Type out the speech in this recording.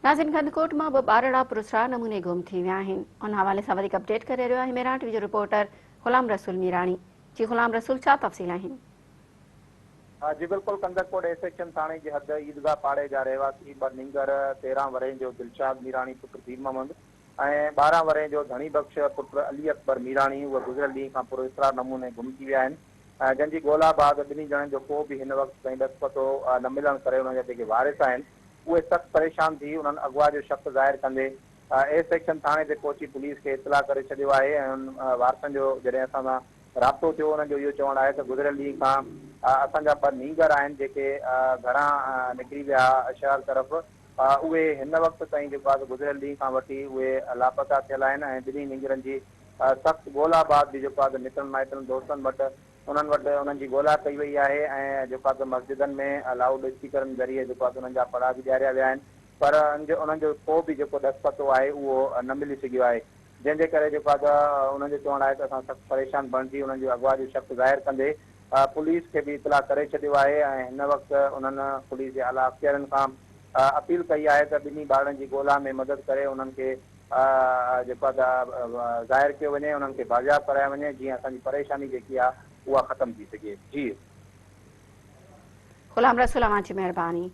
नाज़रीन, क़ंधकोट में ॿारड़ा पुरस्कार नमूने गुम थी विया आहिनि। उन हवाले सां वधीक अपडेट करे रहियो आहे मेराणी जो रिपोर्टर غلام रसूल मीराणी। जी غلام रसूल, छा तफ़सील आहिनि? जी बिल्कुल, कंधककोट ए सेक्शन थाणे जी हद ईदगाह पाड़े जा रहवासी नींगर 13 वरे जो दिलशाद मीराणी पुट भीम मोहम्मद ऐं 12 वरे जो धनी बख्श पुट अली अकबर मीराणी उहे गुज़िरियल ॾींहं खां पुरस्कार नमूने गुम थी विया आहिनि, जंहिंजी ॻोल्हा बाद ॿिन्ही ॼणनि जो को बि हिन वक़्तु ताईं ॾस पतो न मिलण करे उन्हनि जा जेके वारिस आहिनि उहे सख़्तु परेशान थी उन्हनि अगवा जो शक ज़ाहिर कंदे ए सेक्शन थाणे ते पहुची पुलिस खे इतला करे छॾियो आहे। ऐं उन वारसनि जो जॾहिं असां सां राब्तो थियो उन्हनि जो इहो चवणु आहे त गुज़िरियल ॾींहं खां असांजा ॿ नींगर आहिनि जेके घरां निकिरी विया शहर तरफ़, उहे हिन वक़्तु ताईं जेको आहे गुज़िरियल ॾींहं खां वठी उहे लापता थियल आहिनि ऐं ॿिन्ही नींगरनि जी सख़्तु ॻोल्हा बाद बि जेको आहे मिटनि माइटनि दोस्तनि वटि उन्हनि उन्हनि जी ॻोल्हा कई वई आहे। ऐं जेको आहे मस्जिदनि में लाउड स्पीकरनि ज़रिए जेको आहे उन्हनि जा पड़ा बि ॾियारिया विया आहिनि, पर उन्हनि जो को बि जेको ॾस पतो आहे उहो न मिली सघियो आहे, जंहिंजे करे जेको आहे उन्हनि जो चवणु आहे त असां सख़्तु परेशान बणिजी उन्हनि जो अगवा जो शक ज़ाहिर कंदे पुलिस खे बि इतला करे छॾियो आहे। ऐं हिन वक़्तु उन्हनि पुलिस जे आला अफ़सरनि खां अपील कई आहे त ॿिन्ही ॿारनि जी ॻोल्हा में मदद करे उन्हनि खे जेको आहे ज़ाहिर कयो वञे, उन्हनि खे बाज़ाब करायो वञे जीअं असांजी परेशानी जेकी आहे उहा ख़तमु थी सघे। जी غلام रसूल, अवां जी महिरबानी।